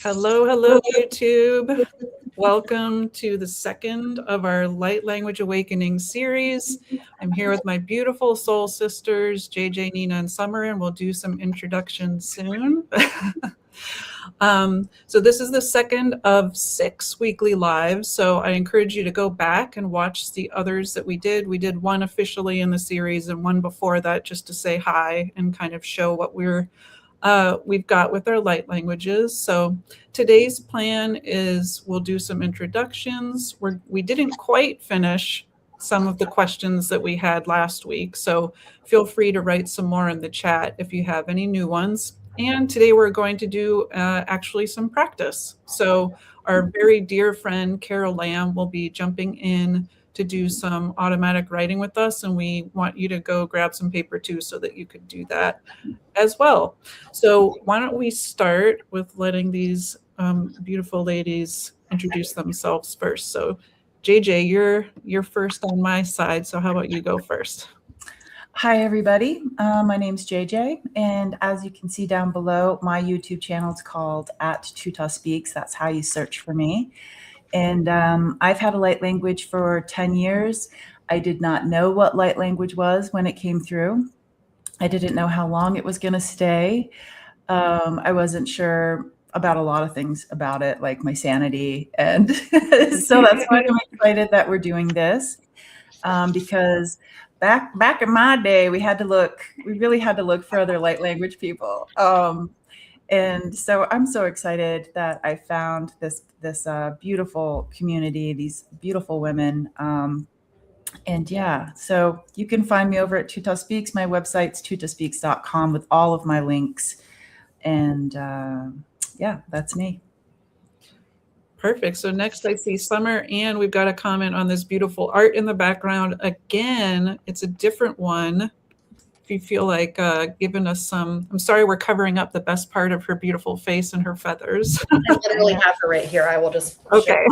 Hello, YouTube. Welcome to the second of our Light Language Awakening series. I'm here with my beautiful soul sisters, JJ, Nina, and Summer, and we'll do some introductions soon. So this is the second of 6 weekly lives. So I encourage you to go back and watch the others that we did. We did one officially in the series and one before that just to say hi and kind of show what we've got with our light languages. So today's plan is we'll do some introductions. We didn't quite finish some of the questions that we had last week, so feel free to write some more in the chat if you have any new ones. And today we're going to do actually some practice. So our very dear friend Carol Lamb will be jumping in to do some automatic writing with us, and we want you to go grab some paper too so that you could do that as well. So why don't we start with letting these beautiful ladies introduce themselves first. So JJ, you're first on my side, so how about you go first? Hi, everybody. My name's JJ, and as you can see down below, my YouTube channel is called @Tues. That's how you search for me. And I've had a light language for 10 years. I did not know what light language was when it came through. I didn't know how long it was going to stay. I wasn't sure about a lot of things about it, like my sanity. And so that's why I'm excited that we're doing this, because back in my day, we really had to look for other light language people. And so I'm so excited that I found this beautiful community, these beautiful women. And yeah, so you can find me over at Tues Speaks. My website's tutespeaks.com with all of my links. And yeah, that's me. Perfect. So next I see Summer, and we've got a comment on this beautiful art in the background. Again, it's a different one. If you feel like giving us some, I'm sorry, we're covering up the best part of her beautiful face and her feathers. I literally have her right here. I will just okay.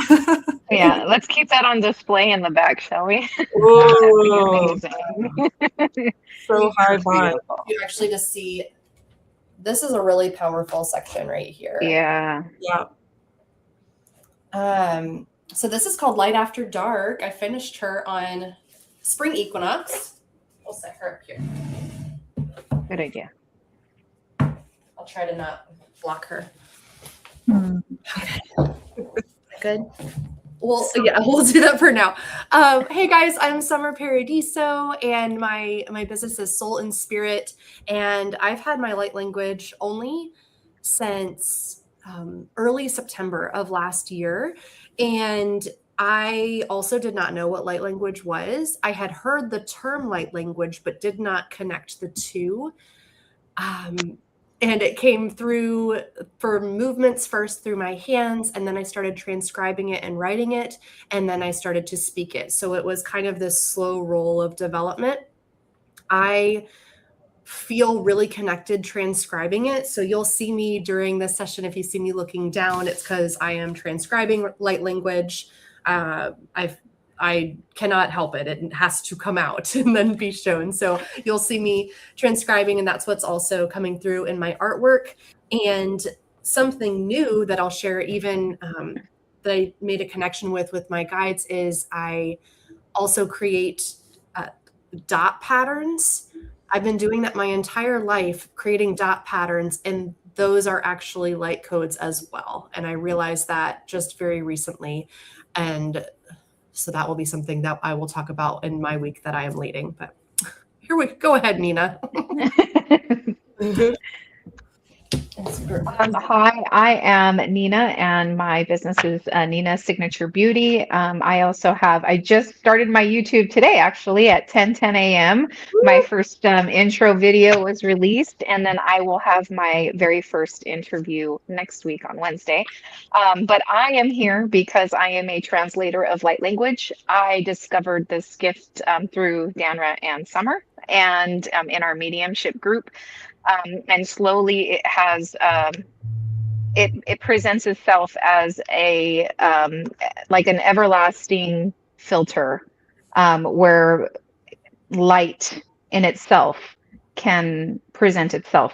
Yeah, let's keep that on display in the back, shall we? Whoa. So high vibe. You actually just see, this is a really powerful section right here. Yeah. Yeah. So this is called Light After Dark. I finished her on spring equinox. We'll set her up here. Good idea. I'll try to not block her. Okay. Good. Well, yeah, we'll do that for now. Hey guys, I'm Summer Paradiso, and my business is Soul and Spirit, and I've had my light language only since early September of last year, and I also did not know what light language was. I had heard the term light language, but did not connect the two. And it came through for movements first through my hands, and then I started transcribing it and writing it, and then I started to speak it. So it was kind of this slow roll of development. I feel really connected transcribing it. So you'll see me during this session. If you see me looking down, it's because I am transcribing light language. I cannot help it. It has to come out and then be shown. So you'll see me transcribing, and that's what's also coming through in my artwork. And something new that I'll share, even that I made a connection with my guides, is I also create dot patterns. I've been doing that my entire life, creating dot patterns, and those are actually light codes as well. And I realized that just very recently. And so that will be something that I will talk about in my week that I am leading. But here we go. Ahead, Nina. Hi, I am Nina, and my business is Nina Signature Beauty. I just started my YouTube today, actually, at 10 a.m. My first intro video was released, and then I will have my very first interview next week on Wednesday. But I am here because I am a translator of light language. I discovered this gift through Danra and Summer, and in our mediumship group. And slowly it has, it presents itself as a, like an everlasting filter, where light in itself can present itself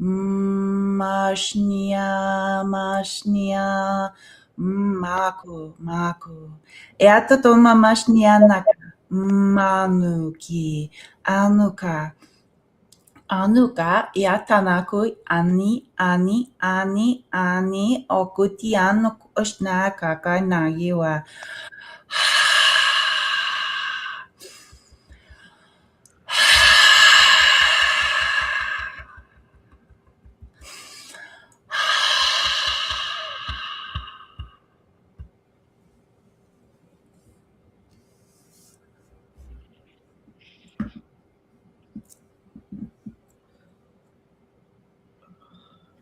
Mashnia, mashnia, maku, maku. Eata toma mashnia naka, manuki, anuka. Anuka, eatanaku, ani, ani, ani, ani, okuti anu oshna kaka nagiwa.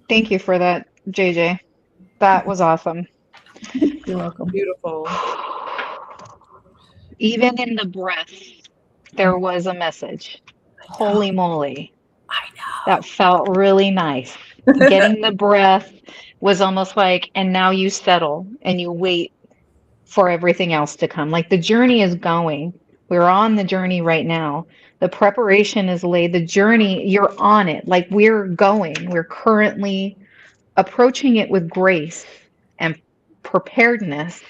Thank you for that, JJ. That was awesome. You're welcome. Beautiful. Even in the breath, there was a message. Holy moly. I know. That felt really nice. Getting the breath was almost like, and now you settle and you wait for everything else to come. Like the journey is going. We're on the journey right now. The preparation is laid. The journey, you're on it. Like we're going. We're currently approaching it with grace and preparedness.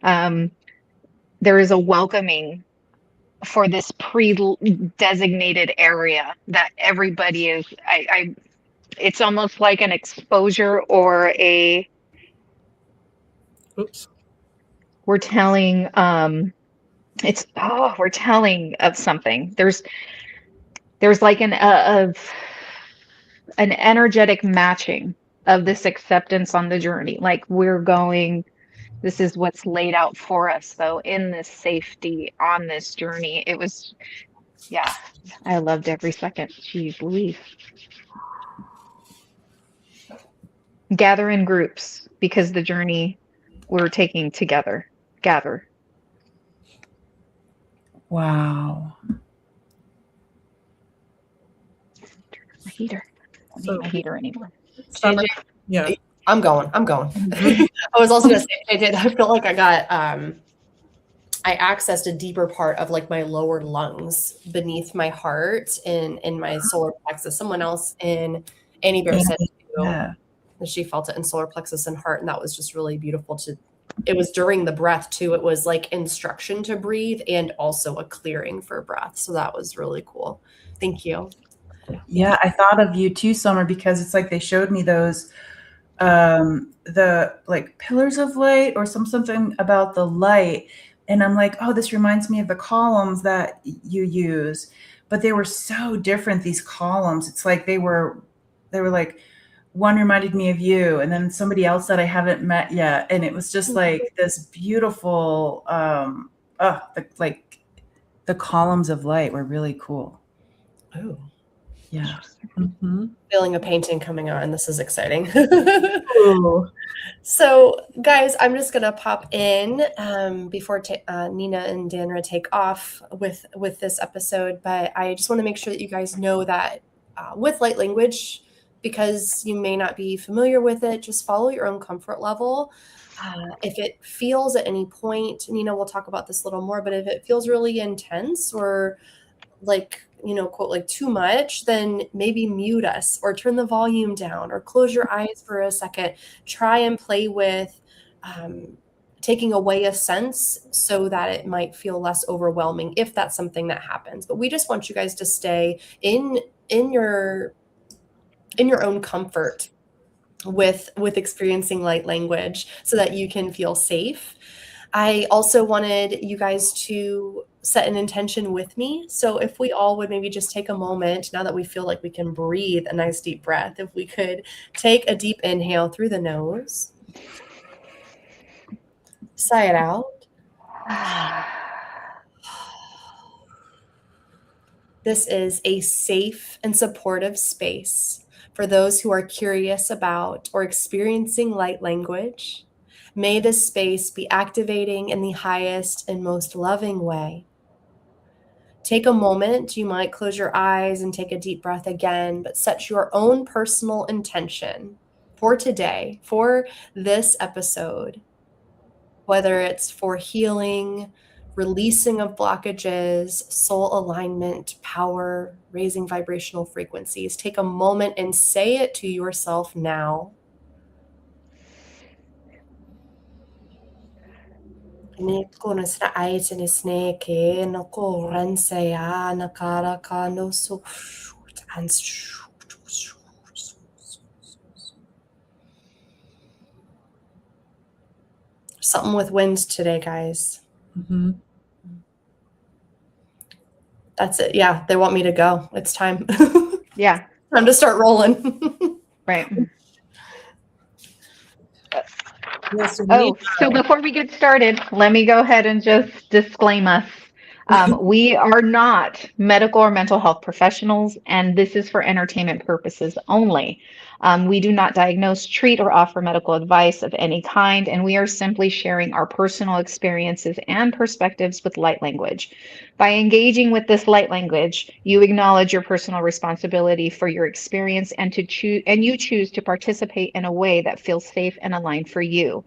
There is a welcoming for this pre-designated area that everybody is. It's almost like an exposure or a. Oops. We're telling. We're telling of something. There's like an energetic matching of this acceptance on the journey. Like we're going. This is what's laid out for us. So in this safety on this journey, it was. Yeah, I loved every second. Jeez Louise. Gather in groups because the journey we're taking together. Gather. Wow. My heater. I don't So- need my heater anymore. Summer, yeah. I'm going. I was also gonna say, I feel like I got I accessed a deeper part of like my lower lungs beneath my heart in my solar plexus. Someone else in Annie Bear said too, Yeah. that she felt it in solar plexus and heart, and that was just really beautiful to. It was during the breath too. It was like instruction to breathe and also a clearing for breath. So that was really cool. Thank you. Yeah, I thought of you too, Summer, because it's like they showed me those the like pillars of light or something about the light, and I'm like, oh, this reminds me of the columns that you use, but they were so different, these columns. It's like they were like, one reminded me of you and then somebody else that I haven't met yet, and it was just like this beautiful the columns of light were really cool. Oh, Yeah. feeling a painting coming on. This is exciting. Ooh. So, guys, I'm just gonna pop in before Nina and Danra take off with this episode. But I just want to make sure that you guys know that with light language, because you may not be familiar with it, just follow your own comfort level. If it feels at any point, Nina, we'll talk about this a little more. But if it feels really intense or like, quote, like too much, then maybe mute us or turn the volume down or close your eyes for a second. Try and play with taking away a sense so that it might feel less overwhelming if that's something that happens. But we just want you guys to stay in your own comfort with experiencing light language so that you can feel safe. I also wanted you guys to set an intention with me. So if we all would maybe just take a moment, now that we feel like we can breathe a nice deep breath, if we could take a deep inhale through the nose, sigh it out. This is a safe and supportive space for those who are curious about or experiencing light language. May this space be activating in the highest and most loving way. Take a moment. You might close your eyes and take a deep breath again, but set your own personal intention for today, for this episode, whether it's for healing, releasing of blockages, soul alignment, power, raising vibrational frequencies. Take a moment and say it to yourself now. Something with wind today, guys. Mm-hmm. That's it. Yeah, they want me to go. It's time. Yeah. Time to start rolling. Right. Yes, Oh, so before we get started, let me go ahead and just disclaim us. We are not medical or mental health professionals, and this is for entertainment purposes only. We do not diagnose, treat, or offer medical advice of any kind, and we are simply sharing our personal experiences and perspectives with light language. By engaging with this light language, you acknowledge your personal responsibility for your experience and you choose to participate in a way that feels safe and aligned for you.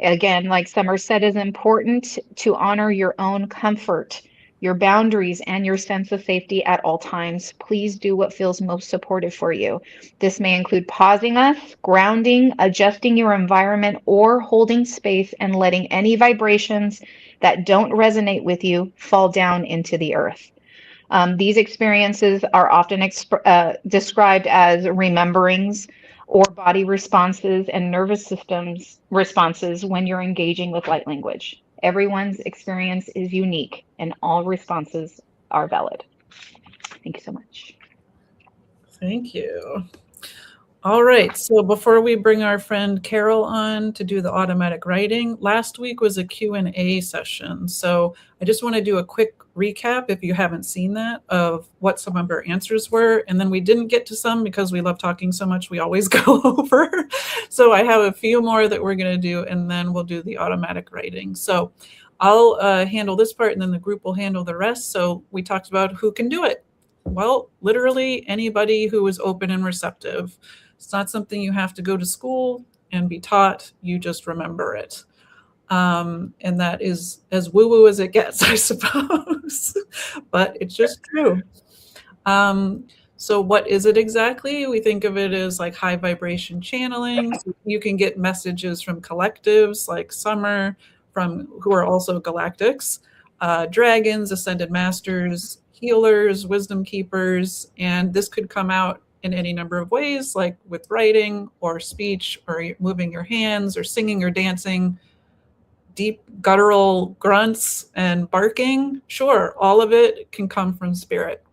Again, like Summer said, it's important to honor your own comfort, your boundaries, and your sense of safety at all times. Please do what feels most supportive for you. This may include pausing us, grounding, adjusting your environment, or holding space and letting any vibrations that don't resonate with you fall down into the earth. These experiences are often described as rememberings or body responses and nervous systems responses when you're engaging with light language. Everyone's experience is unique and all responses are valid. Thank you so much. Thank you. All right, so before we bring our friend Carol on to do the automatic writing, last week was a Q&A session. So I just want to do a quick recap, if you haven't seen that, of what some of our answers were. And then we didn't get to some because we love talking so much, we always go over. So I have a few more that we're going to do, and then we'll do the automatic writing. So I'll handle this part, and then the group will handle the rest. So we talked about who can do it. Well, literally anybody who is open and receptive. It's not something you have to go to school and be taught. You just remember it. And that is as woo-woo as it gets, I suppose. But it's just true. So what is it exactly? We think of it as like high vibration channeling. So you can get messages from collectives like Summer, who are also galactics, dragons, ascended masters, healers, wisdom keepers, and this could come out in any number of ways, like with writing or speech or moving your hands or singing or dancing, deep guttural grunts and barking. Sure, all of it can come from spirit.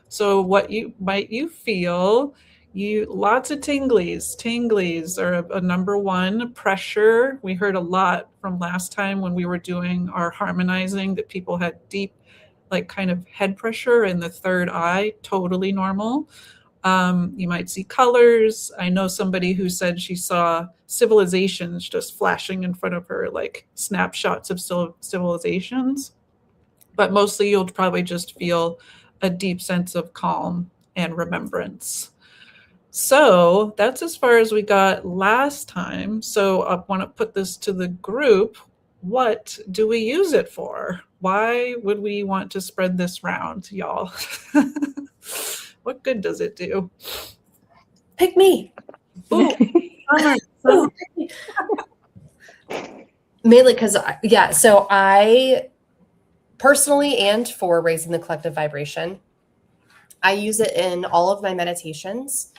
So what you feel, lots of tinglies. Tinglies are a number one. Pressure, we heard a lot from last time when we were doing our harmonizing that people had deep, like kind of head pressure in the third eye, totally normal. You might see colors. I know somebody who said she saw civilizations just flashing in front of her, like snapshots of civilizations. But mostly you'll probably just feel a deep sense of calm and remembrance. So that's as far as we got last time. So I want to put this to the group. What do we use it for? Why would we want to spread this round, y'all? What good does it do? Pick me. Ooh, Ooh. Mainly because, so I personally, and for raising the collective vibration, I use it in all of my meditations.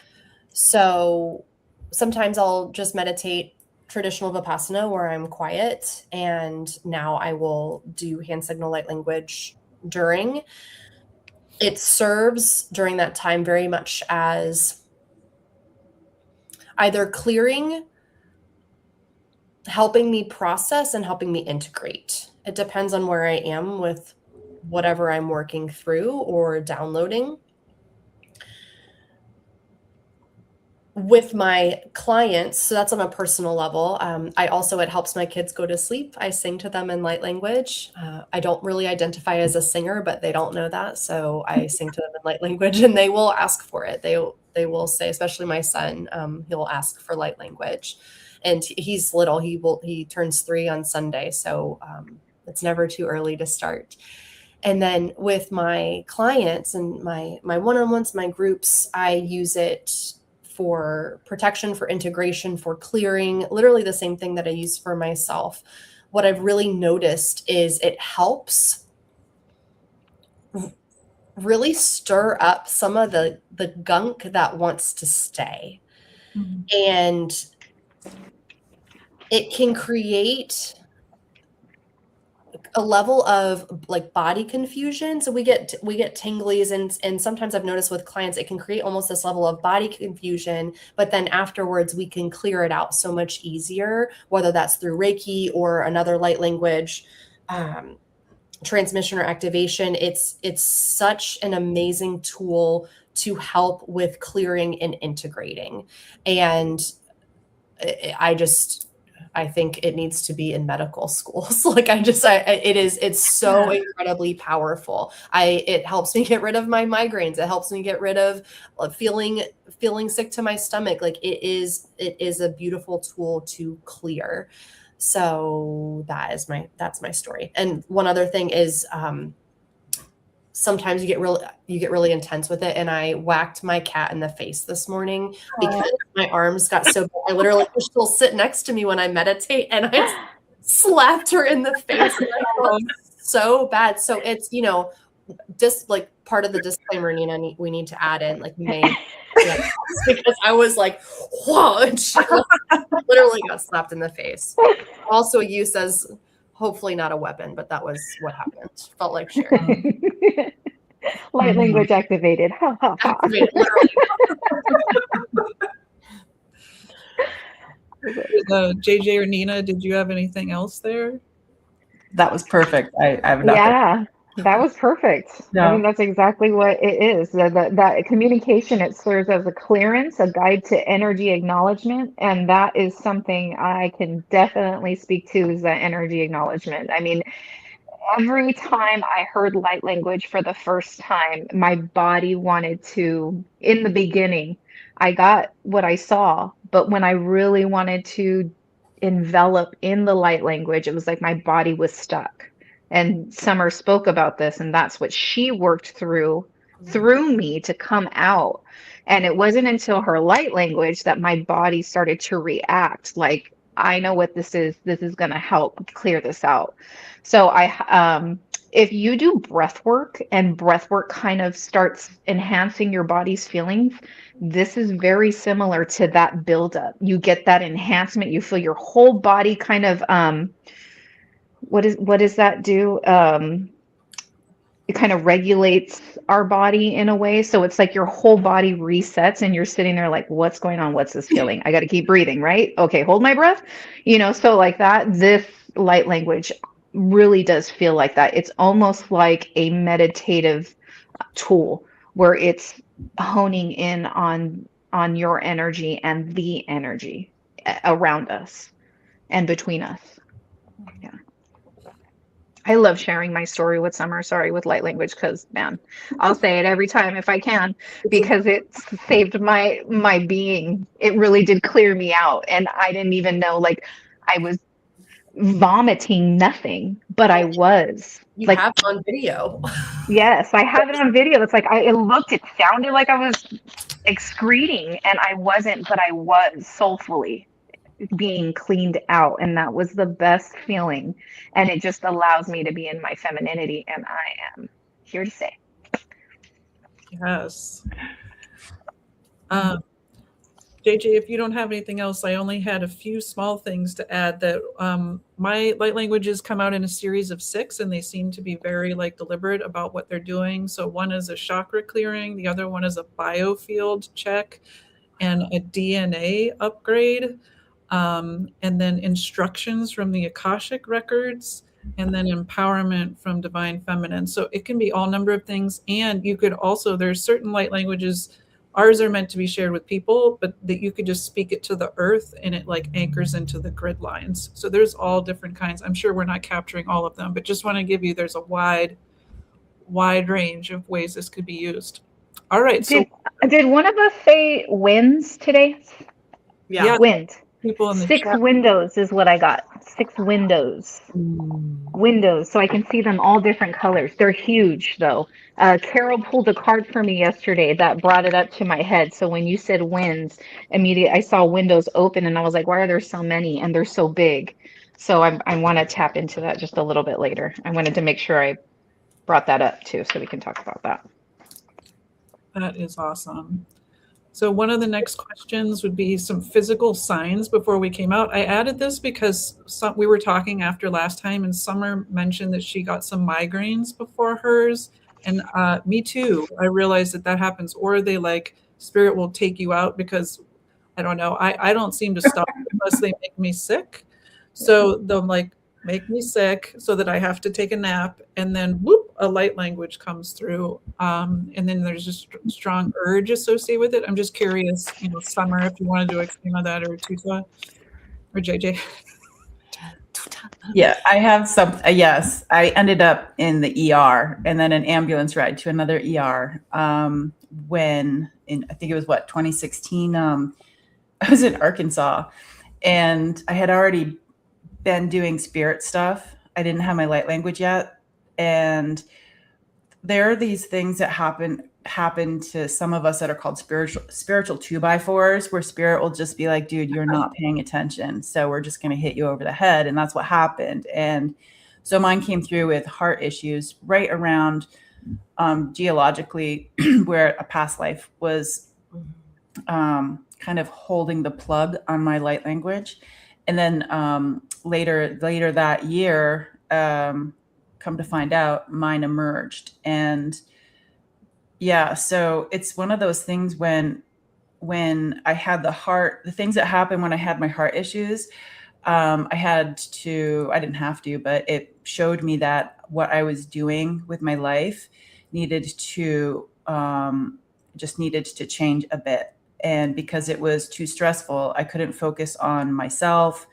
So sometimes I'll just meditate traditional Vipassana where I'm quiet, and now I will do hand signal light language during. It serves during that time very much as either clearing, helping me process, and helping me integrate. It depends on where I am with whatever I'm working through or downloading. With my clients, so that's on a personal level. It helps my kids go to sleep. I sing to them in light language. I don't really identify as a singer, but they don't know that. So I sing to them in light language, and they will ask for it. They will say, especially my son, he'll ask for light language. And he's little. He turns 3 on Sunday. So It's never too early to start. And then with my clients and my one-on-ones, my groups, I use it for protection, for integration, for clearing, literally the same thing that I use for myself. What I've really noticed is it helps really stir up some of the gunk that wants to stay. Mhm. And it can create a level of like body confusion. So we get tinglies, and sometimes I've noticed with clients it can create almost this level of body confusion, but then afterwards we can clear it out so much easier, whether that's through Reiki or another light language transmission or activation. It's such an amazing tool to help with clearing and integrating. And I think it needs to be in medical schools. Like it's so incredibly powerful. It helps me get rid of my migraines. It helps me get rid of feeling sick to my stomach. Like it is a beautiful tool to clear. So that's my story. And one other thing is, sometimes you get really intense with it. And I whacked my cat in the face this morning because my arms got so bad. I literally, she'll sit next to me when I meditate, and I slapped her in the face. And I felt so bad. So it's, just like part of the disclaimer, Nina, we need to add in, like, because I was like, whoa, and she literally got slapped in the face. Also used as hopefully not a weapon, but that was what happened. Felt like sharing. Light language activated. Ha, ha, ha. Activated, literally. JJ or Nina, did you have anything else there? That was perfect. I have nothing. Yeah, that was perfect. Yeah. I mean, that's exactly what it is. That communication, it serves as a clearance, a guide to energy acknowledgement. And that is something I can definitely speak to, is that energy acknowledgement. I mean, every time I heard light language for the first time, my body wanted to, in the beginning, I got what I saw, but when I really wanted to envelop in the light language, it was like my body was stuck. And Summer spoke about this, and that's what she worked through me to come out. And it wasn't until her light language that my body started to react like, I know what this is. This is going to help clear this out. So if you do breath work, and breath work kind of starts enhancing your body's feelings, this is very similar to that buildup. You get that enhancement. You feel your whole body kind of, what does that do? It kind of regulates our body in a way. So it's like your whole body resets, and you're sitting there like, what's going on? What's this feeling? I got to keep breathing, right? Okay, hold my breath. So like that, this light language really does feel like that. It's almost like a meditative tool where it's honing in on your energy and the energy around us and between us. Yeah. I love sharing my story with Summer, with light language, because, man, I'll say it every time if I can, because it saved my being. It really did clear me out. And I didn't even know, like, I was vomiting nothing, but I was. You like, have it on video. Yes, I have it on video. It's like it sounded like I was excreting, and I wasn't, but I was soulfully being cleaned out, and that was the best feeling. And it just allows me to be in my femininity, and I am here to say. Yes. JJ, if you don't have anything else, I only had a few small things to add. That my light languages come out in a series of 6, and they seem to be very deliberate about what they're doing. So one is a chakra clearing, the other one is a biofield check, and a DNA upgrade, and then instructions from the Akashic records, and then empowerment from Divine Feminine. So it can be all number of things. And you could also, there's certain light languages, ours are meant to be shared with people, but that you could just speak it to the earth, and it anchors into the grid lines. So there's all different kinds. I'm sure we're not capturing all of them, but just want to give you, there's a wide range of ways this could be used. All right. So did one of us say winds today? Yeah. Wind. People in the 6 chat. windows is what I got. 6 windows. Windows, so I can see them all different colors. They're huge, though. Carol pulled a card for me yesterday that brought it up to my head. So when you said winds, immediately I saw windows open, and I was like, why are there so many? And they're so big. So I want to tap into that just a little bit later. I wanted to make sure I brought that up too, so we can talk about that. That is awesome. So one of the next questions would be some physical signs before we came out. I added this because we were talking after last time, and Summer mentioned that she got some migraines before hers, and me too. I realized that happens, or they like spirit will take you out because I don't know. I don't seem to stop unless they make me sick. So they'll like make me sick so that I have to take a nap, and then whoop, a light language comes through, and then there's just strong urge associated with it. I'm just curious, Summer, if you wanted to expand on that, or Tuta, or JJ. Yeah, I have some. Yes, I ended up in the ER and then an ambulance ride to another ER. When I think it was 2016. I was in Arkansas, and I had already been doing spirit stuff. I didn't have my light language yet, and there are these things that happen to some of us that are called spiritual 2x4s, where spirit will just be like, dude, you're not paying attention, so we're just going to hit you over the head. And that's what happened. And so mine came through with heart issues right around geologically where a past life was kind of holding the plug on my light language. And then later that year, come to find out, mine emerged. And yeah, so it's one of those things when I had the things that happened when I had my heart issues, I didn't have to, but it showed me that what I was doing with my life needed to change a bit. And because it was too stressful, I couldn't focus on myself.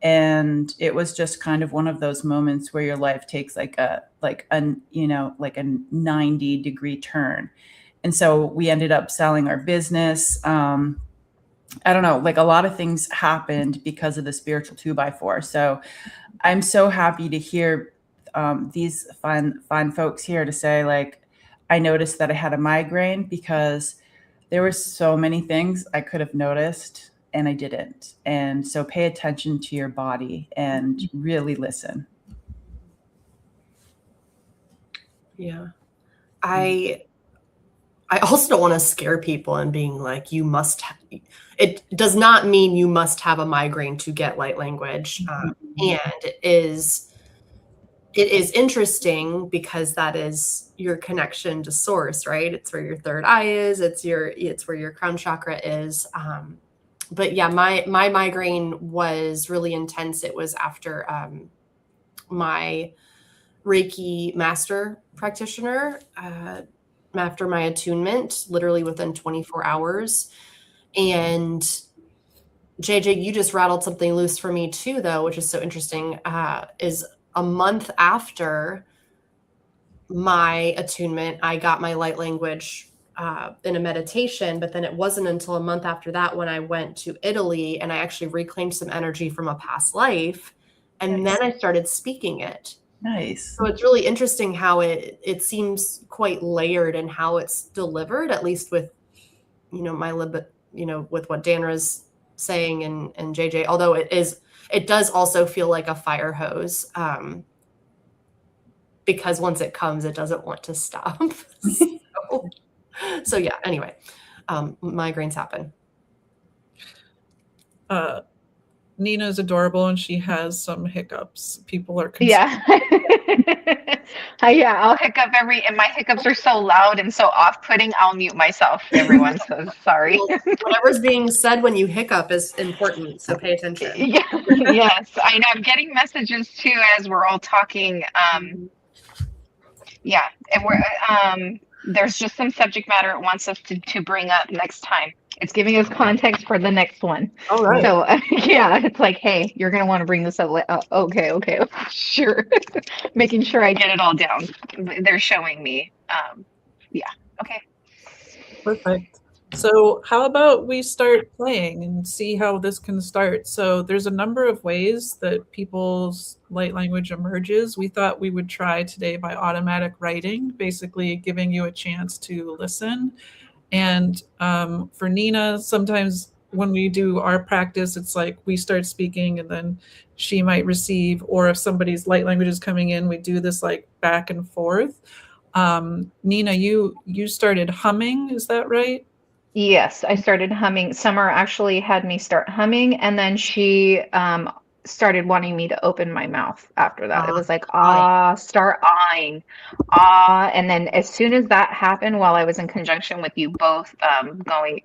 And it was just kind of one of those moments where your life takes like a 90-degree turn. And so we ended up selling our business. I don't know, like a lot of things happened because of the spiritual 2x4. So I'm so happy to hear these fun folks here to say, like, I noticed that I had a migraine because there were so many things I could have noticed and I didn't. And so pay attention to your body and really listen. Yeah. I also don't want to scare people and being like, it does not mean you must have a migraine to get light language. And it is interesting because that is your connection to source, right? It's where your third eye is. It's where your crown chakra is. But yeah, my migraine was really intense. It was after my Reiki master practitioner, after my attunement, literally within 24 hours. And JJ, you just rattled something loose for me too, though, which is so interesting, is a month after my attunement, I got my light language in a meditation, but then it wasn't until a month after that when I went to Italy and I actually reclaimed some energy from a past life. And Nice. then I started speaking it. Nice. So it's really interesting how it seems quite layered in how it's delivered, at least with, with what Danra's saying and JJ, although it does also feel like a fire hose, because once it comes, it doesn't want to stop. So yeah, anyway, migraines happen. Nina's adorable and she has some hiccups. People are concerned. Yeah. Yeah, I'll hiccup and my hiccups are so loud and so off-putting, I'll mute myself, everyone, so sorry. Well, whatever's being said when you hiccup is important, so pay attention. Yeah, yes, I know. I'm getting messages too as we're all talking. Yeah, and there's just some subject matter it wants us to bring up next time. It's giving us context for the next one. All right. So yeah, it's like, hey, you're gonna want to bring this up. Okay, sure. Making sure I get it all down. They're showing me. Yeah. Okay. Perfect. So how about we start playing and see how this can start? So there's a number of ways that people's light language emerges. We thought we would try today by automatic writing, basically giving you a chance to listen. And for Nina, sometimes when we do our practice, it's like we start speaking and then she might receive, or if somebody's light language is coming in, we do this like back and forth. Nina, you started humming, is that right? Yes, I started humming. Summer actually had me start humming, and then she started wanting me to open my mouth after that. It was like, start awing, and then as soon as that happened, while I was in conjunction with you both going,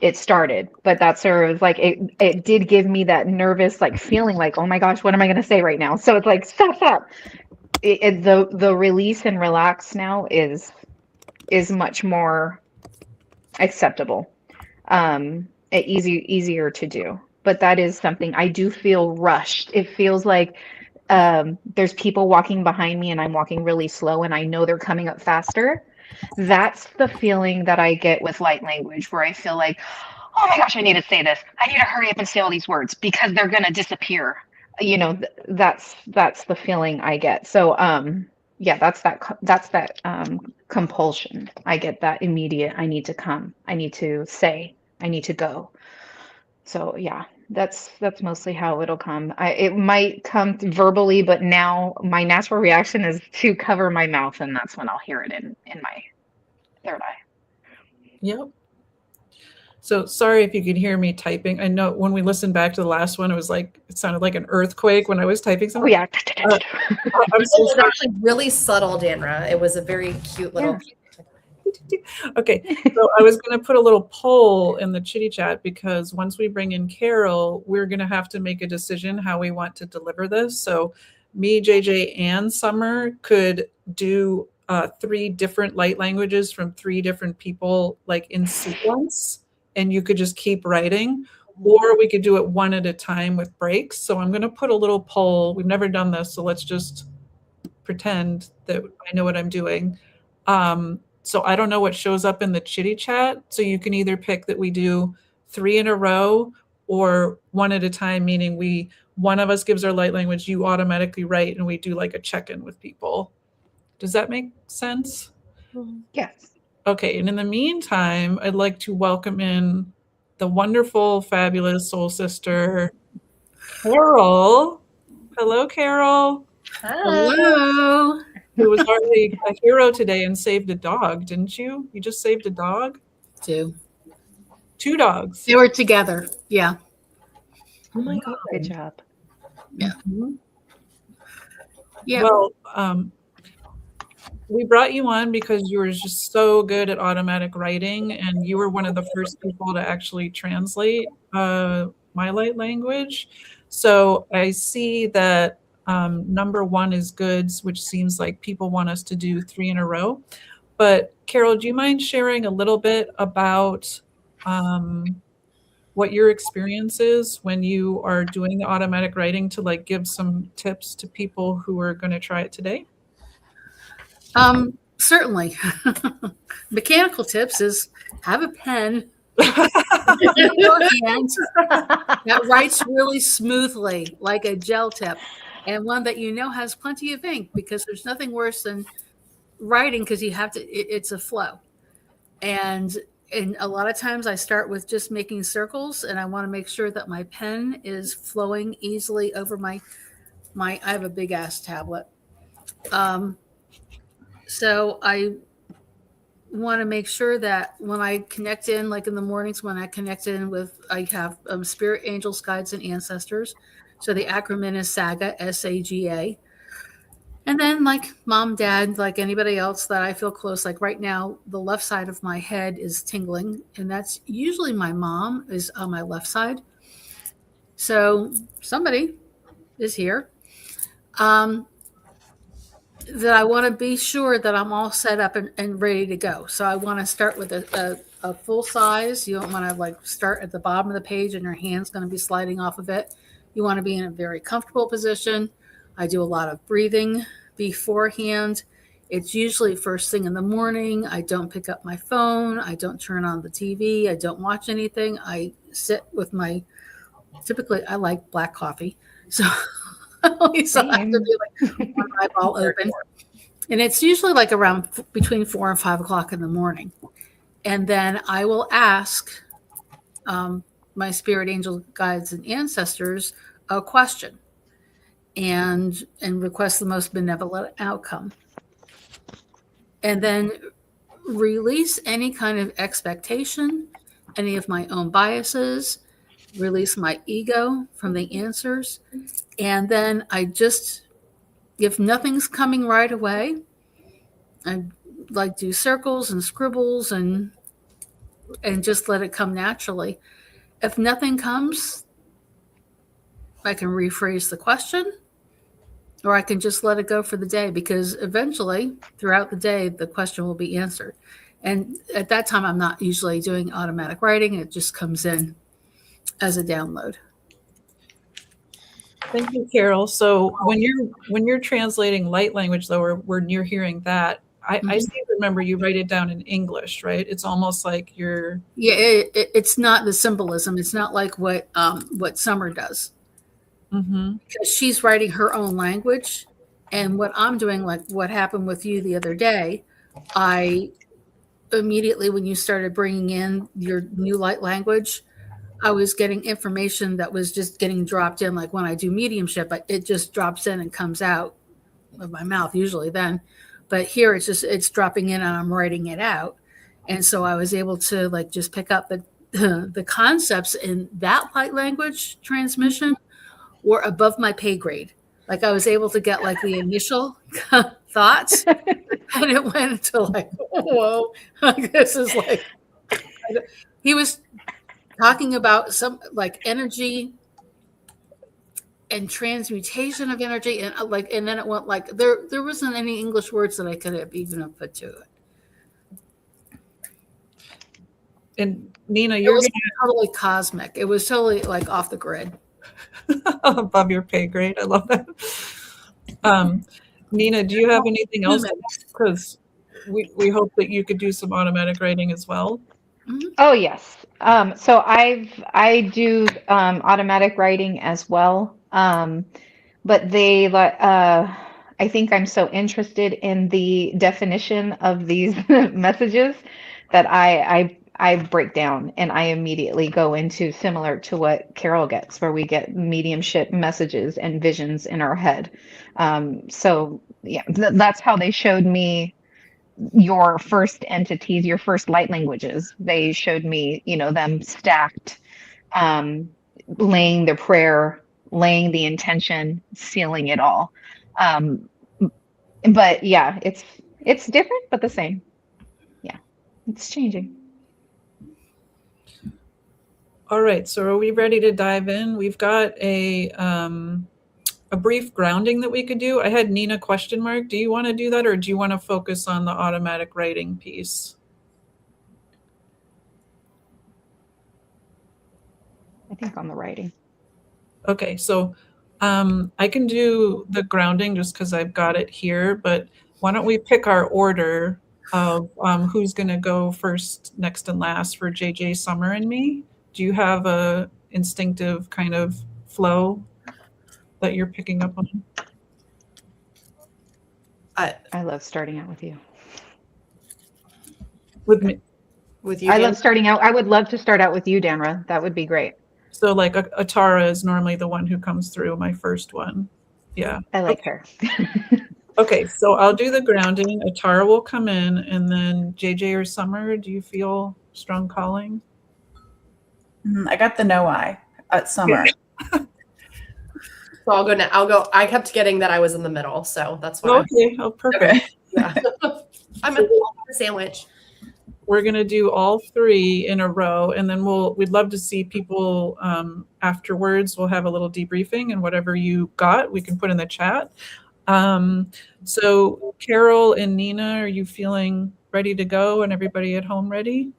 it started. But that's sort of like it did give me that nervous like feeling like, oh my gosh, what am I going to say right now? So it's like, stop. The release and relax now is much more acceptable, easier to do. But that is something I do feel rushed. It feels like there's people walking behind me and I'm walking really slow and I know they're coming up faster. That's the feeling that I get with light language, where I feel like, oh my gosh, I need to say this. I need to hurry up and say all these words because they're going to disappear. You know, that's the feeling I get. So yeah, that's that compulsion. I get that immediate, I need to come, I need to say, I need to go. So yeah, that's mostly how it'll come. It might come verbally, but now my natural reaction is to cover my mouth, and that's when I'll hear it in my third eye. Yep. So sorry if you could hear me typing. I know when we listened back to the last one, it sounded like an earthquake when I was typing something. Oh yeah. I'm so It was sorry. actually really subtle, Danra. It was a very cute little. Okay, so I was going to put a little poll in the chitty chat because once we bring in Carol, we're going to have to make a decision how we want to deliver this. So me, JJ, and Summer could do 3 different light languages from 3 different people, like in sequence, and you could just keep writing, or we could do it one at a time with breaks. So I'm going to put a little poll. We've never done this, so let's just pretend that I know what I'm doing. So I don't know what shows up in the chitty chat. So you can either pick that we do 3 in a row or one at a time, meaning one of us gives our light language, you automatically write, and we do like a check-in with people. Does that make sense? Yes. Okay, and in the meantime, I'd like to welcome in the wonderful, fabulous soul sister, Carol. Hello, Carol. Hello. Who was already a hero today and saved a dog, didn't you? You just saved a dog? 2. 2 dogs. They were together. Yeah. Oh my God. Good job. Yeah. Mm-hmm. Yeah. Well, we brought you on because you were just so good at automatic writing, and you were one of the first people to actually translate my light language. So I see that number 1 is goods, which seems like people want us to do 3 in a row. But Carol, do you mind sharing a little bit about what your experience is when you are doing the automatic writing, to like give some tips to people who are going to try it today? Certainly. Mechanical tips is have a pen in your hand that writes really smoothly, like a gel tip, and one that you know has plenty of ink, because there's nothing worse than writing because you have to. It's a flow, and a lot of times I start with just making circles, and I want to make sure that my pen is flowing easily over my. I have a big ass tablet. So I want to make sure that when I connect in, like in the mornings, when I connect in with, I have spirit angels, guides, and ancestors. So the acronym is SAGA, SAGA. And then like mom, dad, like anybody else that I feel close, like right now, the left side of my head is tingling. And that's usually my mom is on my left side. So somebody is here. That I want to be sure that I'm all set up and ready to go. So I want to start with a full size. You don't want to like start at the bottom of the page and your hand's going to be sliding off of it. You want to be in a very comfortable position. I do a lot of breathing beforehand. It's usually first thing in the morning. I don't pick up my phone. I don't turn on the TV. I don't watch anything. I sit with typically I like black coffee. So I always have to Same. be like one eyeball open. And it's usually like around between 4 and 5 o'clock in the morning. And then I will ask my spirit angel guides and ancestors a question and request the most benevolent outcome. And then release any kind of expectation, any of my own biases, release my ego from the answers. And then I just, if nothing's coming right away, I like do circles and scribbles and just let it come naturally. If nothing comes, I can rephrase the question, or I can just let it go for the day, because eventually throughout the day, the question will be answered. And at that time, I'm not usually doing automatic writing. It just comes in as a download. Thank you, Carol. So when you're translating light language, though, or when you're hearing that, I seem to remember you write it down in English, right? It's almost like you're it's not the symbolism. It's not like what Summer does, because she's writing her own language, and what I'm doing, like what happened with you the other day, I immediately, when you started bringing in your new light language, I was getting information that was just getting dropped in. Like when I do mediumship, it just drops in and comes out of my mouth usually then. But here it's dropping in and I'm writing it out. And so I was able to like just pick up the concepts in that light language transmission were above my pay grade. Like I was able to get like the initial thoughts, and it went into like, whoa, this is like, he was talking about some like energy and transmutation of energy, and like, and then it went like there wasn't any English words that I could have even put to it. And Nina, It you're was totally cosmic. It was totally like off the grid. above your pay grade. I love that. Nina, do you have anything else? Because we hope that you could do some automatic writing as well. Oh yes. So I do automatic writing as well. But I think I'm so interested in the definition of these messages that I break down and I immediately go into similar to what Carol gets, where we get mediumship messages and visions in our head. So yeah, that's how they showed me your first entities, your first light languages. They showed me, them stacked, laying the prayer, laying the intention, sealing it all. But yeah, it's different, but the same. Yeah, it's changing. All right, so are we ready to dive in? We've got a brief grounding that we could do. I had Nina question mark. Do you want to do that, or do you want to focus on the automatic writing piece? I think on the writing. Okay, so I can do the grounding just because I've got it here, but why don't we pick our order of who's going to go first, next, and last for JJ, Summer, and me? Do you have a instinctive kind of flow that you're picking up on? I love starting out with you. With me? With you, I Dan? love starting out. I would love to start out with you, Danra. That would be great. So like Atara is normally the one who comes through, my first one. Yeah. I like her. Okay, so I'll do the grounding. Atara will come in, and then JJ or Summer, do you feel strong calling? I got the no eye at Summer. So I'll go now. I kept getting that I was in the middle, so that's why. Okay, oh, perfect. Okay. Yeah. I'm a sandwich. We're gonna do all three in a row, and then we'd love to see people afterwards. We'll have a little debriefing, and whatever you got, we can put in the chat. So Carol and Nina, are you feeling ready to go, and everybody at home ready?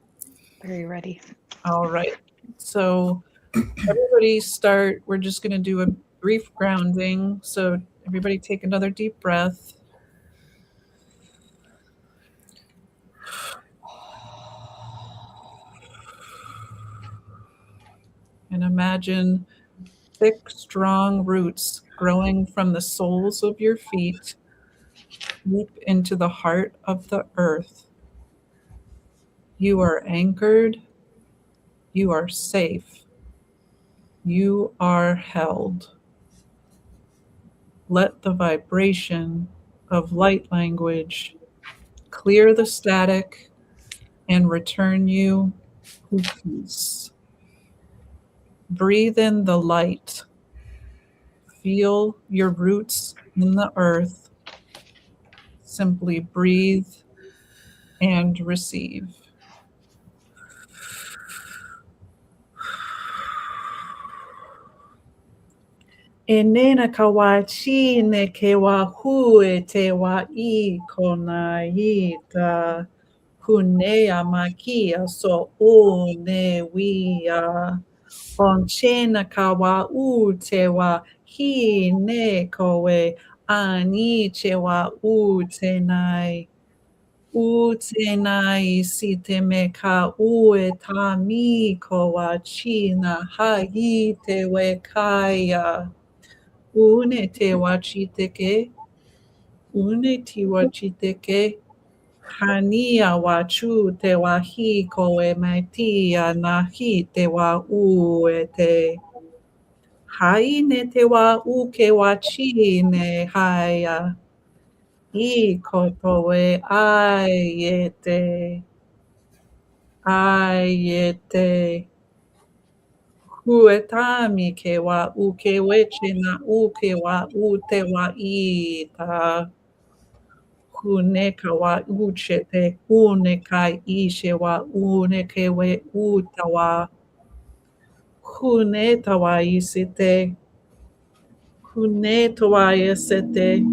Very ready. All right. So everybody start. We're just gonna do a brief grounding. So everybody take another deep breath. and imagine thick, strong roots growing from the soles of your feet deep into the heart of the earth. You are anchored. You are safe. You are held. Let the vibration of light language clear the static and return you to peace. Breathe in the light. Feel your roots in the earth. Simply breathe and receive. E nena ka wā chi ne ke wā hu e te wā I kona I ta hunea makia so o ne wia. On chena ka wā u te wā hi ne koe ani che wā u te nai. U te nai si te me ka u e tā mi ko wā chi na hai te we kaia. Une te wachiteke, une ti wachiteke, hania wachu te wahi koe mai tia na hi te wa u e te. Hai ne te wa u ke wachi ne haia. I koto e ai e te. Ai e te. Huetami ke wa u ke weche na u ke wa u te wa I ta. Hune ka wa u che te une kai I she wa une ke we u ta wa. Hune ta wa I se te. Hune ta wa I se te.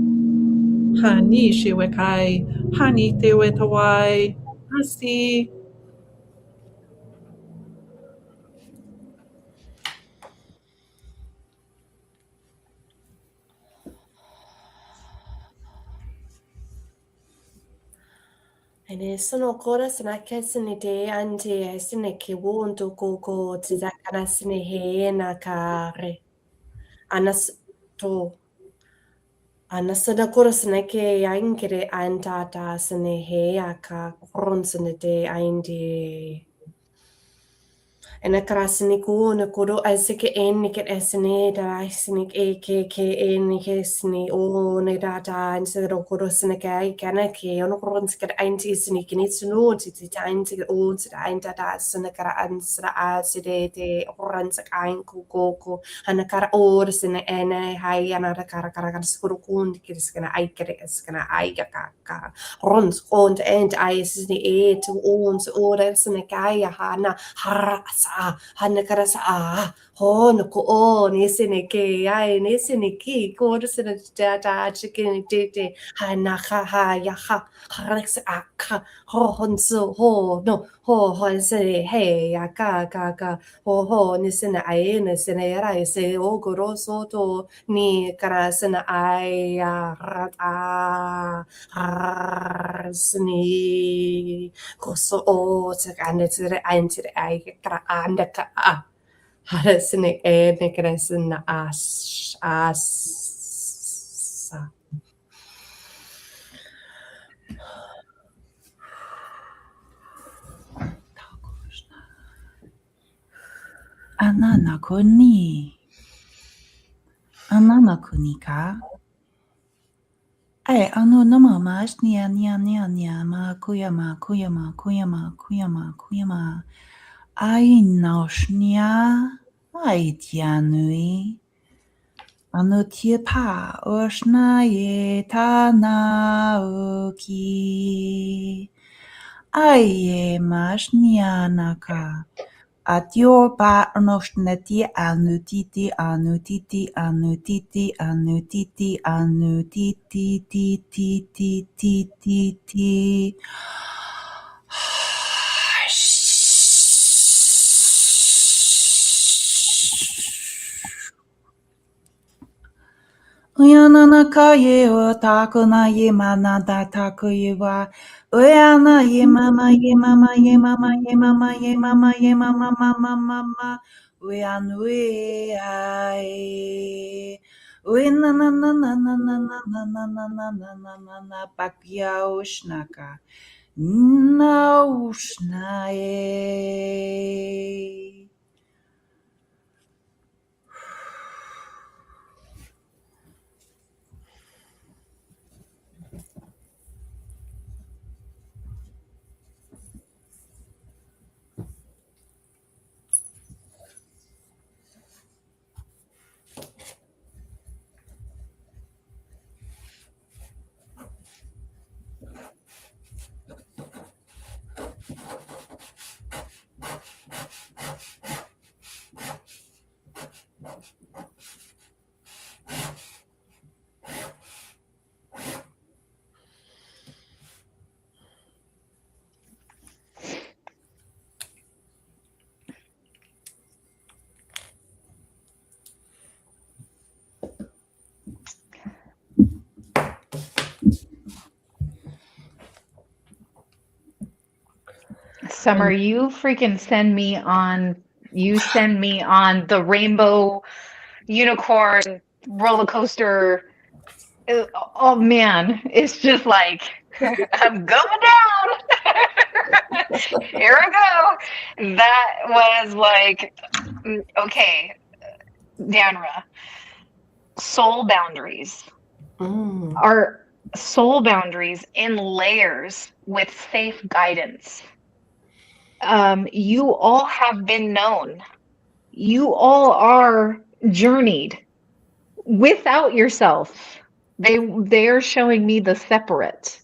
Hani she we kai. Hani te we ta wai. Hasi. Ene sono kora sana kesini te ante sine ke wonto koko te zakana sine he na kare. Anas to. Anasana kora sana ke yankere antata sine he aka koron sine te ainde. Ena karasini ko na koro asike en ni ket esine da sinik e ke en ni ke sini o ne data en se ro koro sine ke kana ke ono koron sike anti sini kini suno ti ti anti o ti ein data sine kara ansra a side te koran sak ein ko ana kara or sine ene hai ana kara skoro kun ki skana ai kere skana ai ka rons und end ai sini e to ons or sine kai hana har hana karasa ho no ko o ne sene ke ai ne sene ki ko sene da chicken te hana ha ya ha rex ka ho honso ho no ho se he ya ka ho ne sene ai ne sene ra se o goroso to ni kara sene ai ya rata sni koso o te ane te ai kara anda ka hara sine e ne kara sine as Anana koni. Anana kunika. Ai, ano nama mas nia ma kuyama. Ai naoshnia. Ai tianui. Ano tia pa oshna ye ta na uki. Ai ye mas nia naka. Atio pa nošneti anutiti Uyana kaye o taku na ye mana da taku ye wa Uyana ye mama ye mama ye mama ye mama ye mama ye mama mama mama Uyanui ai. Ui na na na na na na na na na na na na na na na pakya ushnaka. Na ushnae. Summer, you send me on the rainbow unicorn roller coaster. Oh man, it's just like I'm going down. Here I go. That was like, okay, Danra, soul boundaries are soul boundaries in layers with safe guidance. You all have been known. You all are journeyed without yourself. They're showing me the separate,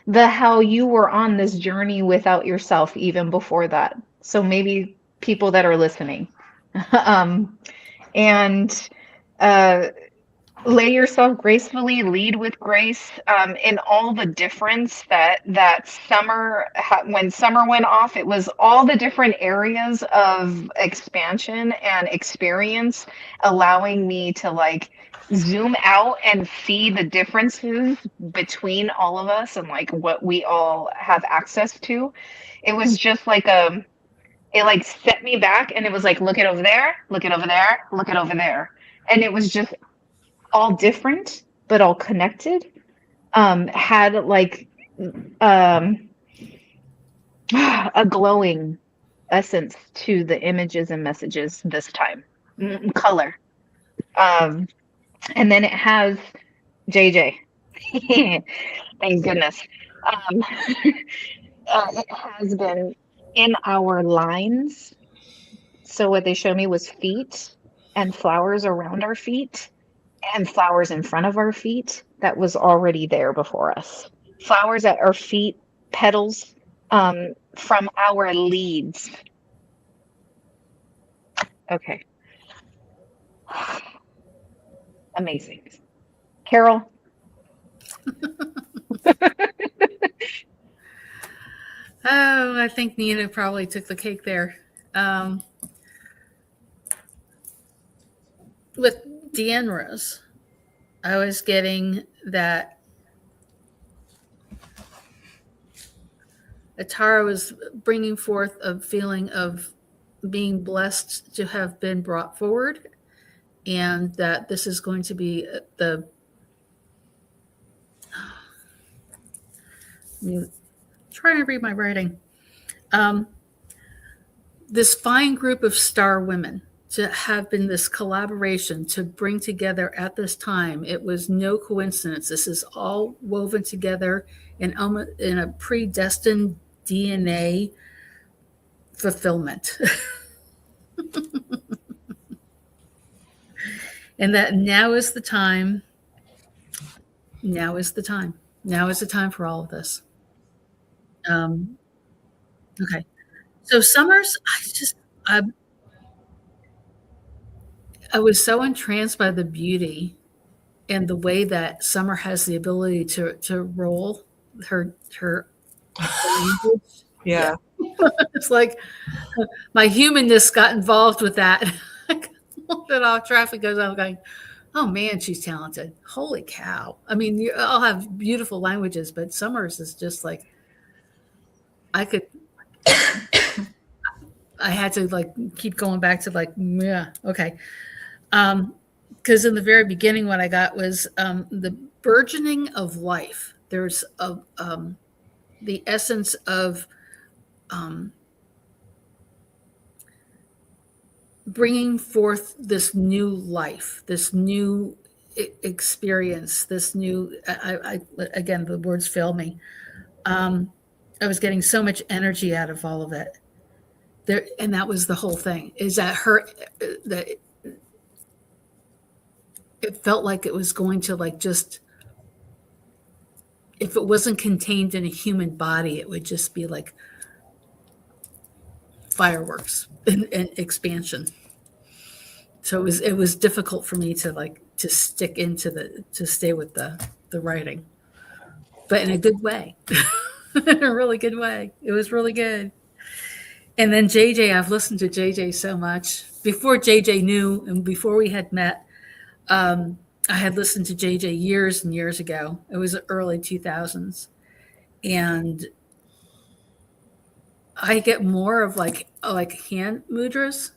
the how you were on this journey without yourself even before that. So maybe people that are listening, and lay yourself gracefully, lead with grace, in all the difference that summer, when summer went off, it was all the different areas of expansion and experience, allowing me to like zoom out and see the differences between all of us and like what we all have access to. It was just like it like set me back and it was like, look it over there, look it over there, look it over there. And it was just all different but all connected. Had like a glowing essence to the images and messages this time. Color. And then it has JJ. Thank goodness. It has been in our lines. So what they showed me was feet and flowers around our feet and flowers in front of our feet that was already there before us. Flowers at our feet, petals from our leads. Okay. Amazing. Carol? Oh, I think Nina probably took the cake there. With Danra's, I was getting that Atara was bringing forth a feeling of being blessed to have been brought forward, and that this is going to be trying to read my writing. This fine group of star women to have been this collaboration to bring together at this time. It was no coincidence. This is all woven together in a predestined DNA fulfillment. And that now is the time. Now is the time. Now is the time for all of this. Okay. So Summers, I was so entranced by the beauty and the way that Summer has the ability to roll her language. Yeah. It's like my humanness got involved with that. That off traffic goes on going, oh man, she's talented. Holy cow. I mean, you all have beautiful languages, but Summers is just like, I had to like keep going back to like, yeah, okay. Because in the very beginning, what I got was the burgeoning of life. There's the essence of bringing forth this new life, this new experience, this new. Again, the words fail me. I was getting so much energy out of all of it. There, and that was the whole thing. Is that that it felt like it was going to like just, if it wasn't contained in a human body, it would just be like fireworks and expansion. So it was difficult for me to stick into to stay with the writing, but in a good way, in a really good way. It was really good. And then JJ, I've listened to JJ so much before JJ knew, and before we had met. I had listened to JJ years and years ago. It was the early 2000s. And I get more of like hand mudras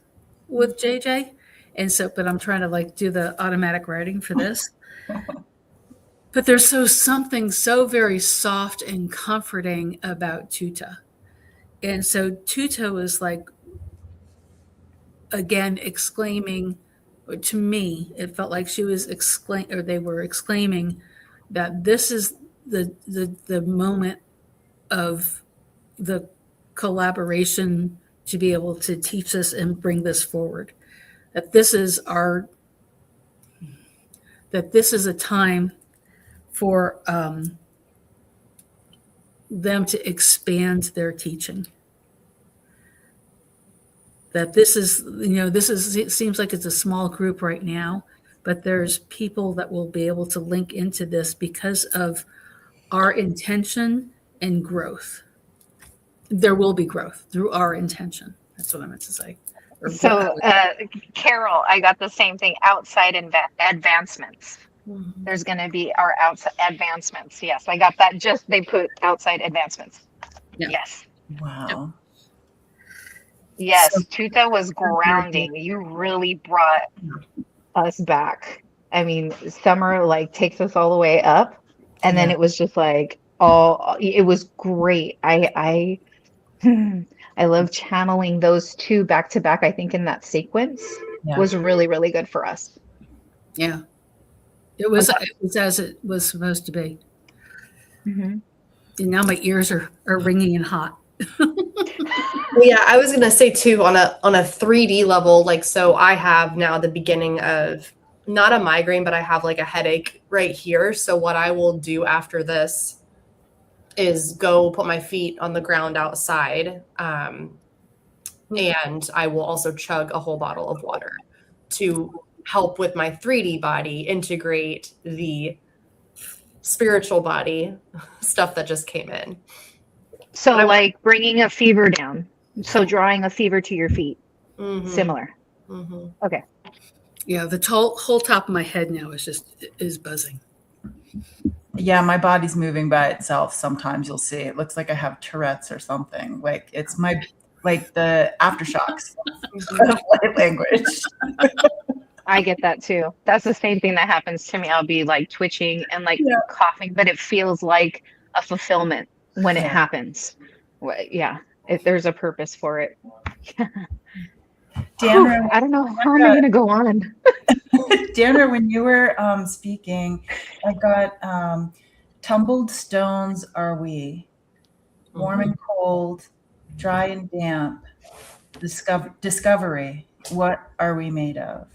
with JJ. And so, but I'm trying to like do the automatic writing for this. But there's something so very soft and comforting about Tuta. And so Tuta was like, again, exclaiming, to me, it felt like she was they were exclaiming that this is the moment of the collaboration to be able to teach us and bring this forward. That this is a time for them to expand their teaching. That this is, it seems like it's a small group right now, but there's people that will be able to link into this because of our intention and growth. There will be growth through our intention. That's what I meant to say. So, Carol, I got the same thing, outside advancements. Mm-hmm. There's going to be our outside advancements. Yes, I got that. Just they put outside advancements. Yeah. Yes. Wow. Yes, Tuta was grounding. You really brought us back. I mean, summer like takes us all the way up, and then it was just like it was great. I love channeling those two back to back. I think in that sequence was really, really good for us. Yeah, it was as it was supposed to be. Mm-hmm. And now my ears are ringing and hot. Yeah, I was gonna say too, on a 3D level, like, so I have now the beginning of not a migraine, but I have like a headache right here. So what I will do after this is go put my feet on the ground outside, and I will also chug a whole bottle of water to help with my 3D body integrate the spiritual body stuff that just came in. So like bringing a fever down. So drawing a fever to your feet. Mm-hmm. Similar. Mm-hmm. Okay. Yeah, the whole top of my head now is buzzing. Yeah, my body's moving by itself. Sometimes you'll see it looks like I have Tourette's or something. Like it's the aftershocks of light language. I get that too. That's the same thing that happens to me. I'll be like twitching and like coughing, but it feels like a fulfillment when it happens. Yeah, if there's a purpose for it. Danra, I don't know how am I going to go on. Danra, when you were speaking, I got tumbled stones are we, warm and cold, dry and damp, discovery, what are we made of?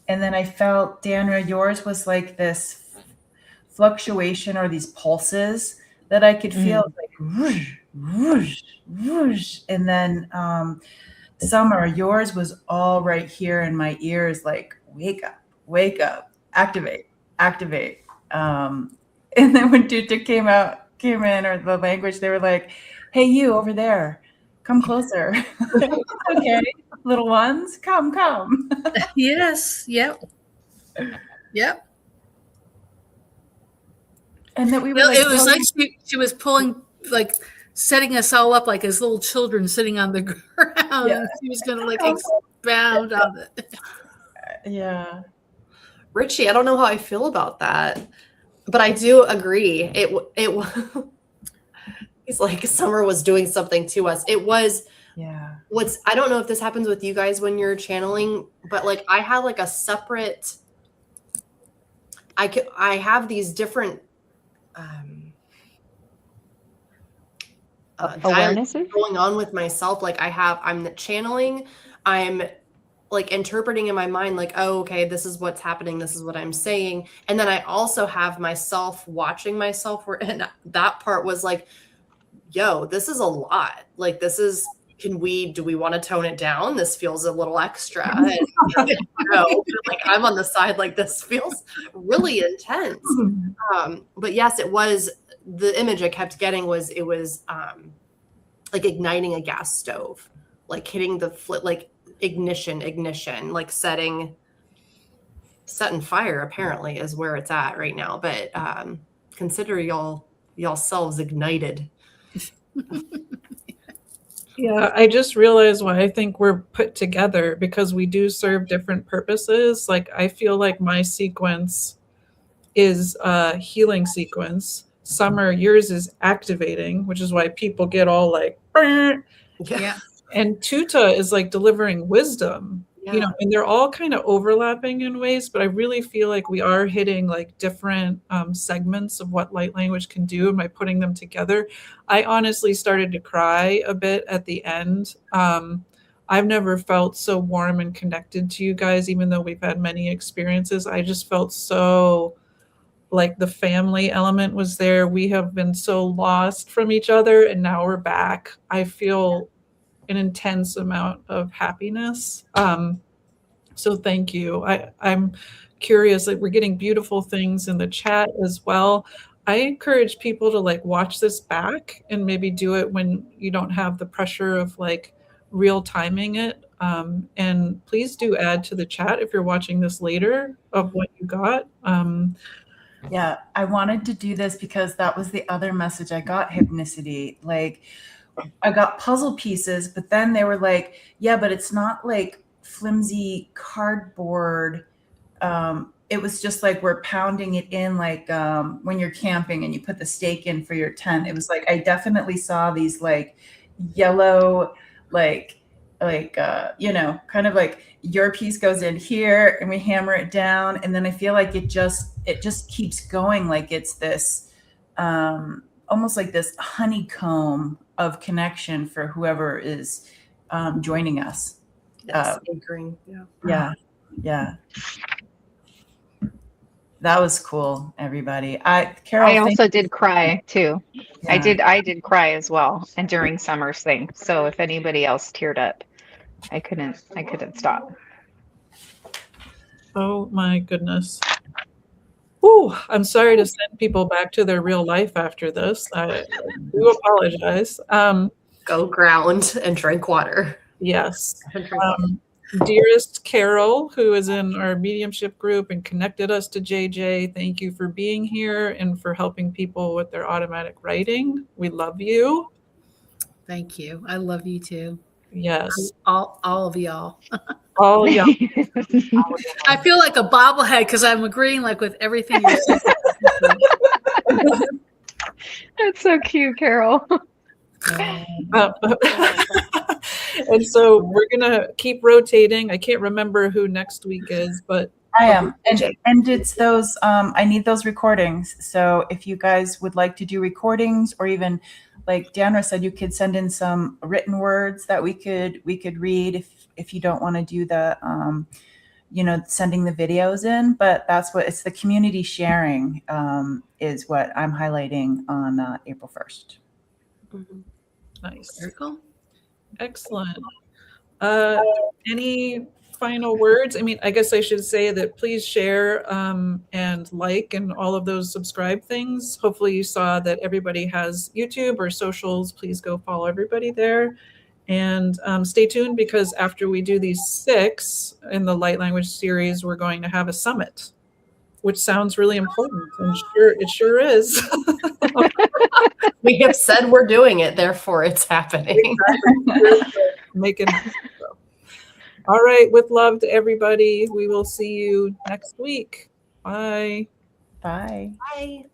And then I felt, Danra, yours was like this fluctuation or these pulses that I could feel like whoosh, whoosh, whoosh. And then Summer, yours was all right here in my ears, like wake up, activate. And then when Tuta came in, or the language, they were like, hey, you over there, come closer. Okay, little ones, come. Yes. Yep. And that we were Well, it was like she was pulling like setting us all up like as little children sitting on the ground. Yeah. And she was going to like expound on it. Yeah. Richie, I don't know how I feel about that, but I do agree. He's like, Summer was doing something to us. It was Yeah. I don't know if this happens with you guys when you're channeling, but like I had like a separate, I have these different Awarenesses? going on with myself. Like I'm channeling, I'm like interpreting in my mind, like, oh, okay, this is what's happening. This is what I'm saying. And then I also have myself watching myself and that part was like, yo, this is a lot. Like, do we want to tone it down? This feels a little extra. And, like I'm on the side, like this feels really intense. But yes, it was, the image I kept getting was, it was like igniting a gas stove, like hitting the like ignition, like setting fire apparently is where it's at right now. But consider y'all selves ignited. Yeah, I just realized why I think we're put together, because we do serve different purposes. Like I feel like my sequence is a healing sequence. Summer, yours is activating, which is why people get all like, "Brr." Yeah. And Tuta is like delivering wisdom, you know, and they're all kind of overlapping in ways, but I really feel like we are hitting like different segments of what light language can do. And by putting them together, I honestly started to cry a bit at the end. I've never felt so warm and connected to you guys, even though we've had many experiences. I just felt so like the family element was there. We have been so lost from each other and now we're back. I feel an intense amount of happiness. So thank you. I'm curious, like we're getting beautiful things in the chat as well. I encourage people to like watch this back and maybe do it when you don't have the pressure of like real timing it. And please do add to the chat if you're watching this later of what you got. Yeah, I wanted to do this because that was the other message I got, Hypnicity. Like I got puzzle pieces, but then they were like, yeah, but it's not like flimsy cardboard. It was just like we're pounding it in like when you're camping and you put the stake in for your tent. It was like I definitely saw these like yellow, like kind of like your piece goes in here and we hammer it down, and then I feel like it just keeps going, like it's this almost like this honeycomb of connection for whoever is joining us. Anchoring. Yeah. That was cool, everybody. Carol, I also did cry too. Yeah. I did cry as well, and during Summer's thing. So if anybody else teared up, I couldn't stop. Oh my goodness. Ooh, I'm sorry to send people back to their real life after this. I do apologize. Go ground and drink water. Yes. Dearest Carol, who is in our mediumship group and connected us to JJ, thank you for being here and for helping people with their automatic writing. We love you. Thank you. I love you too. Yes. All of y'all. All y'all. I feel like a bobblehead because I'm agreeing like with everything you're saying. That's so cute, Carol. And so we're gonna keep rotating. I can't remember who next week is, but I am, and it's those. I need those recordings. So if you guys would like to do recordings, or even like Danra said, you could send in some written words that we could read if you don't want to do the sending the videos in. But that's what it's the community sharing is what I'm highlighting on April 1st. Mm-hmm. Nice. Very cool. Excellent. Any final words? I mean, I guess I should say that please share and like and all of those subscribe things. Hopefully you saw that everybody has YouTube or socials. Please go follow everybody there. And stay tuned, because after we do these 6 in the light language series, we're going to have a summit which sounds really important, and it sure is. We have said we're doing it, therefore it's happening. Make it happen. So. All right, with love to everybody. We will see you next week. Bye. Bye. Bye.